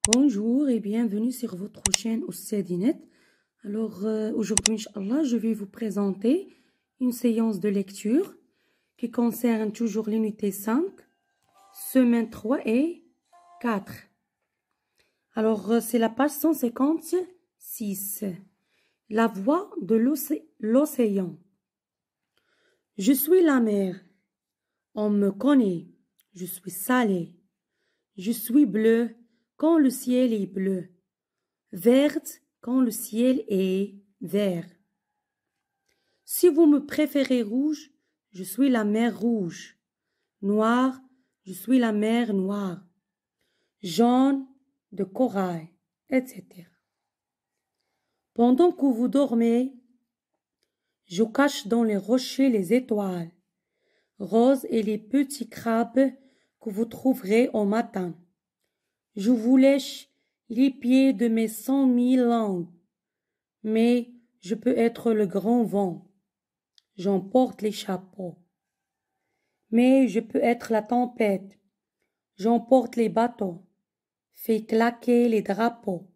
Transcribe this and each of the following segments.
Bonjour et bienvenue sur votre chaîne Oustadinette. Alors aujourd'hui, Inch'Allah, je vais vous présenter une séance de lecture qui concerne toujours l'unité 5, semaine 3 et 4. Alors c'est la page 156. La voix de l'océan. Je suis la mer. On me connaît. Je suis salée. Je suis bleue quand le ciel est bleu. Verte quand le ciel est vert. Si vous me préférez rouge, je suis la mer rouge. Noire, je suis la mer noire. Jaune, de corail, etc. Pendant que vous dormez, je cache dans les rochers les étoiles, roses et les petits crabes que vous trouverez au matin. Je vous lèche les pieds de mes 100 000 langues, mais je peux être le grand vent. J'emporte les chapeaux. Mais je peux être la tempête. J'emporte les bateaux. Fais claquer les drapeaux.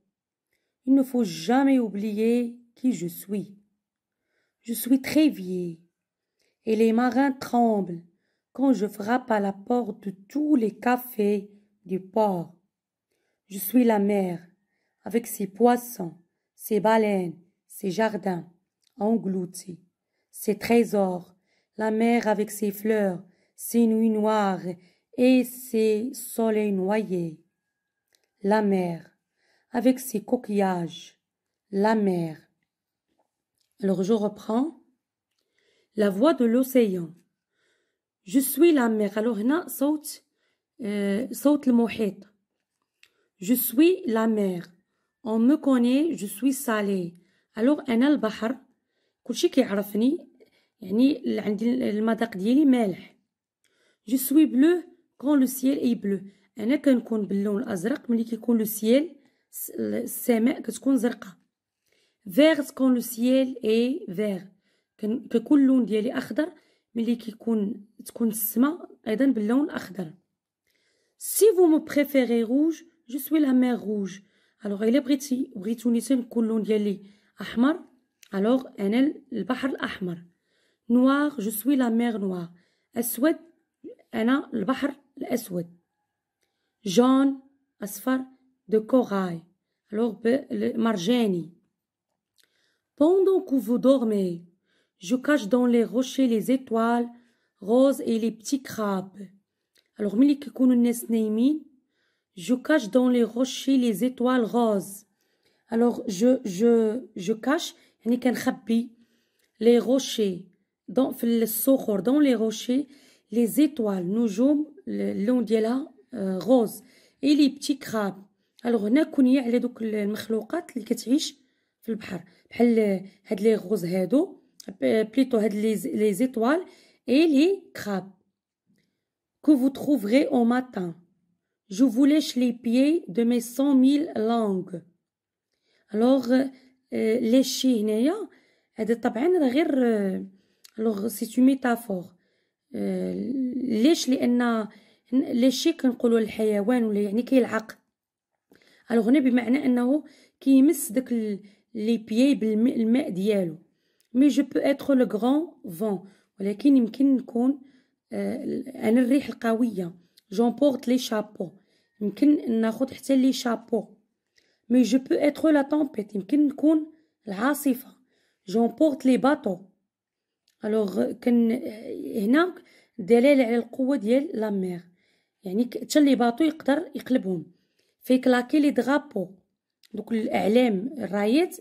Il ne faut jamais oublier qui je suis. Je suis très vieille, et les marins tremblent quand je frappe à la porte de tous les cafés du port. Je suis la mer, avec ses poissons, ses baleines, ses jardins engloutis, ses trésors, la mer avec ses fleurs, ses nuits noires et ses soleils noyés. La mer, avec ses coquillages, la mer. Alors je reprends. La voix de l'océan. Je suis la mer. Alors هنا صوت المحيط. Je suis la mer. On me connaît, je suis salée. Alors أنا البحر. كلشي كيعرفني. يعني عندي المذاق ديالي مالح. Je suis bleu quand le ciel est bleu. أنا كنكون باللون الأزرق ملي كيكون لو سيل السماء كتكون زرقاء. Vert quand le ciel est vert. كيكون اللون ديالي أخضر ملي تكون السماء أيضا باللون الأخضر. Si vous me préférez rouge, je suis la mer rouge. Alors إلا بغيتوني تنكون اللون ديالي أحمر alors أنا البحر الأحمر. Noir, je suis la mer noire. أسود أنا البحر الأسود. Jaune, أصفر, de corail. Alors مرجاني. Pendant que vous dormez, je cache dans les rochers les étoiles roses et les petits crabes. Alors ملي كيكونوا الناس نايمين je cache dans les rochers les étoiles roses. Alors je cache يعني كنخبي les rochers في الصخور dans les rochers les étoiles نجوم اللون ديالها rose et les petits crabes. alors هنا كنية على دوك المخلوقات اللي كتعيش في البحر بحال هاد لي غوز هادو plutôt هاد les étoiles et les crabes que vous trouverez au matin. Je vous lèche les pieds de mes 100 000 langues. alors lécher هنايا هذا طبعا راه غير alors c'est une métaphore. ليش لان ليشي كنقولوا الحيوان ولا يعني كيلعق. alors هنا بمعنى انه كيمس داك لي بيي بالماء ديالو. mais je peux être le grand vent. ولكن يمكن نكون انا الريح القويه. j'emporte les chapeaux. يمكن ناخذ حتى لي شابو. mais je peux être la tempête. يمكن نكون العاصفه. j'emporte les bateaux. alors كان هنا دلاله على القوه ديال لا مير يعني حتى لي باطو يقدر يقلبهم. في كلاكي لي درابو دوك الاعلام الرايات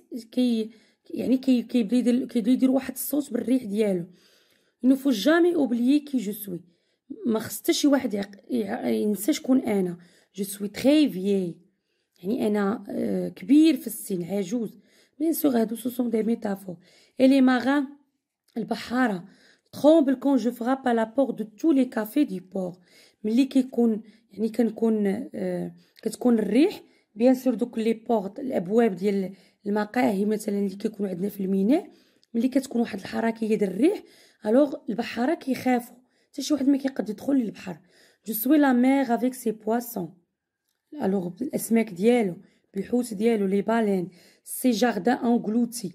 يعني كيبداو يديروا واحد الصوت بالريح ديالو. il ne faut jamais oublier qui je suis. ما خص حتى شي واحد ينسى شكون انا. je suis très vieille يعني انا كبير في السن عجوز. bien sûr هادو ce sont des métaphores. et les marins البحارة tremble quand je frappe à la porte de tous les cafés du port. ملي كيكون يعني كتكون الريح bien sûr دوك لي بورت الابواب ديال المقاهي مثلا اللي كيكونوا عندنا في الميناء ملي كتكون واحد الحركيه ديال الريح alors البحاره كيخافوا حتى شي واحد ما كيقد يدخل للبحر. je suis la mer avec ses poissons. الوغ الاسماك ديالو بالحوت ديالو لي بالين سي جاردان انغلوتي.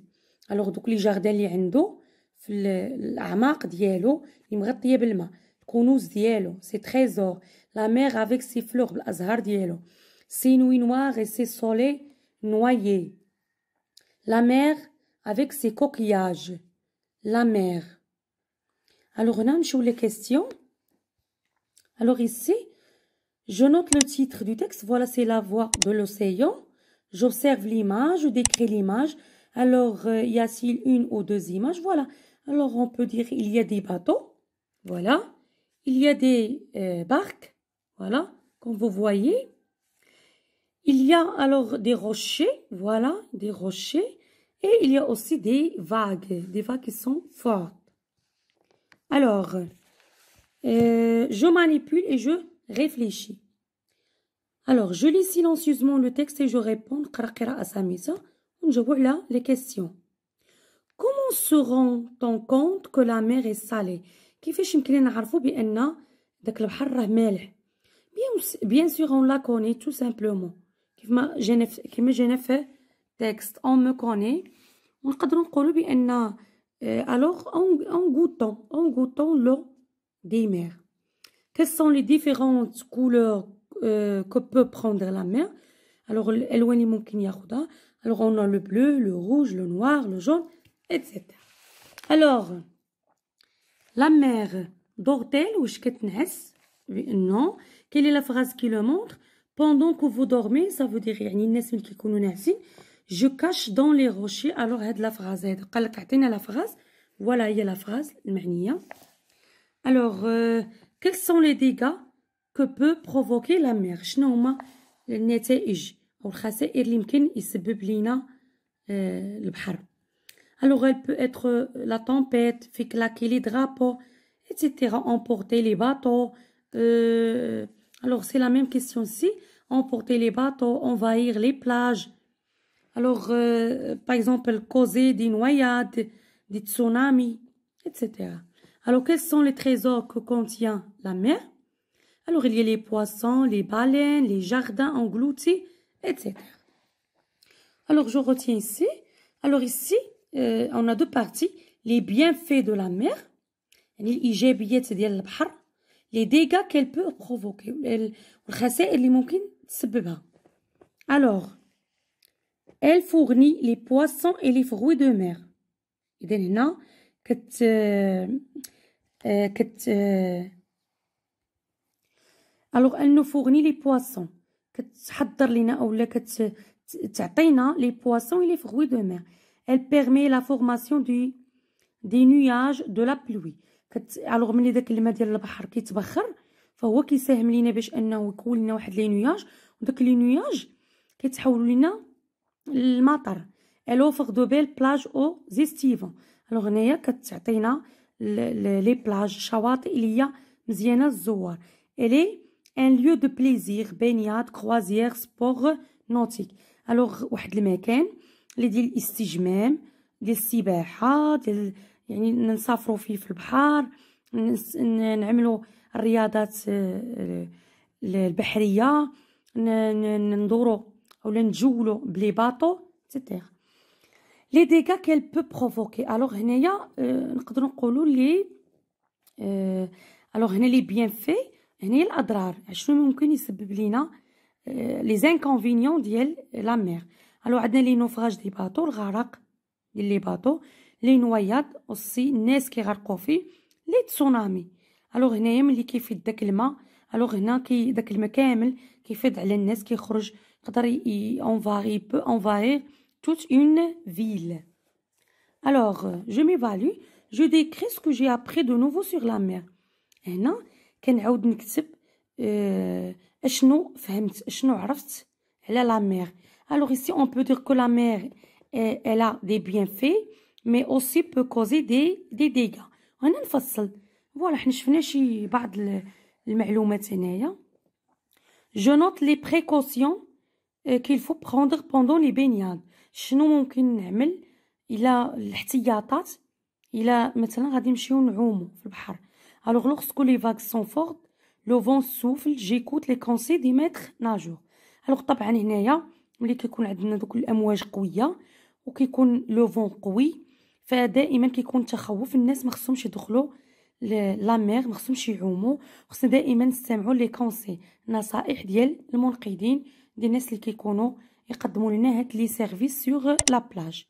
الوغ دوك لي جاردان اللي عنده في الاعماق ديالو اللي مغطيه بالماء، الكنوز ديالو سي تريزور. لا مير افيك سي فلور بالازهار ديالو سي نوي نوار اي سي سولي نوايي. لا مير avec ses coquillages. La mer. Alors, on a les questions. Alors, ici, je note le titre du texte. Voilà, c'est la voix de l'océan. J'observe l'image, je décris l'image. Alors, y a-t-il une ou deux images? Voilà. Alors, on peut dire il y a des bateaux. Voilà. Il y a des barques. Voilà, comme vous voyez. Il y a alors des rochers. Voilà, des rochers. Et il y a aussi des vagues qui sont fortes. Alors, je manipule et je réfléchis. Alors, je lis silencieusement le texte et je réponds les questions. Comment se rend-on compte que la mer est salée? كيفاش يمكن نعرفوا بأن داك البحر راه مالح؟ Bien sûr, on la connaît tout simplement. كيما جينا في texte, on me connaît. ونقدروا نقولوا بأن alors en goûtant l'eau des mers. Quelles sont les différentes couleurs que peut prendre la mer? Alors الألوان اللي ممكن ياخدها. Alors on a le bleu, le rouge, le noir, le jaune, etc. Alors la mer dort-elle واش كتنعس؟ Non. Quelle est la phrase qui le montre? Pendant que vous dormez, ça veut dire يعني الناس ملي كيكونوا ناعسين. Je cache dans les rochers. Alors هاد la phrase هاد قال لك عطينا la phrase. Voilà هي la phrase المعنية. Alors quels sont les dégâts que peut provoquer la mer? شنو هما النتائج أو الخسائر اللي يمكن يسبب لينا البحر؟ Alors elle peut être la tempête, fait claquer les drapeaux, etc. Emporter les bateaux. Alors c'est la même question ici. Emporter les bateaux, envahir les plages. Alors par exemple causer des noyades, des tsunamis, etc. Alors quels sont les trésors que contient la mer? Alors il y a les poissons, les baleines, les jardins engloutis, etc. Alors je retiens ici. Alors ici on a deux parties. Les bienfaits de la mer, الإيجابيات ديال البحر. Les dégâts qu'elle peut provoquer. الخسائر اللي ممكن تسببها. Alors elle fournit les poissons et les fruits de mer. إذا هنا alors elle nous fournit les poissons. كتحضر لنا أولا تعطينا les poissons et les fruits de mer. Elle permet la formation des nuages de la pluie. alors ملي داك الماء ديال البحر كيتبخر فهو كيساهم لينا باش انه يكون لنا واحد لي نياج، وداك لي نياج كيتحولوا لنا المطر. elle offre de belles plages aux estivants. alors هنايا كتعطينا لي بلاج شواطئ اللي هي مزيانه للزوار. elle est un lieu de plaisir, baignade, croisière, sport nautique. alors واحد المكان اللي ديال الاستجمام، ديال السباحه، ديال يعني نسافروا فيه في البحر، نعملوا الرياضات البحريه، ندوروا اولا نتجولوا بلي باطو etc. les dégâts qu'elle peut provoquer. alors هنايا نقدروا نقولوا لي alors هنا لي bienfaits، هنا الاضرار شنو ممكن يسبب لينا لي زانكونفينيون ديال لا مير. alors عندنا لي نوفراج دي باطو، الغرق ديال لي باطو، لي نوياد اوسي الناس كيغرقوا فيه، لي تسونامي. alors هنايا ملي كيفيض داك الماء، alors هنا داك الماء كامل كيفيض على الناس، كيخرج يقدر ينفاغي بو انفاغير toute une ville. alors je m'évalue, je décris ce que j'ai appris de nouveau sur la mer. هنا كنعاود نكتب اشنو فهمت، اشنو عرفت على la mer. alors ici on peut dire que la mer elle a des bienfaits mais aussi peut causer des dégâts. هنا نفصل فوالا حنا شفنا شي بعض المعلومات هنايا. je note les précautions qu'il faut prendre pendant les baignades. شنو ممكن نعمل الى الاحتياطات الى مثلا غادي نمشيو نعوموا في البحر. alors lorsque les vagues sont fortes, le vent souffle, j'écoute les conseils des maîtres nageurs. الوغ طبعا هنايا ملي كيكون عندنا دوك الامواج قويه وكيكون لو فون قوي، فدائما كيكون تخوف. الناس ما خصهمش يدخلوا لا مير، ما خصهمش يعوموا. خصنا دائما نستمعوا لي كونسي، النصائح ديال المنقذين، ديال الناس اللي كيكونوا يقدموا لنا هاد لي سيرفيس سور لا بلاج.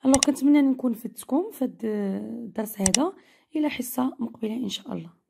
الوغ كنتمنى نكون فدتكم في هاد الدرس هذا. الى حصه مقبله ان شاء الله.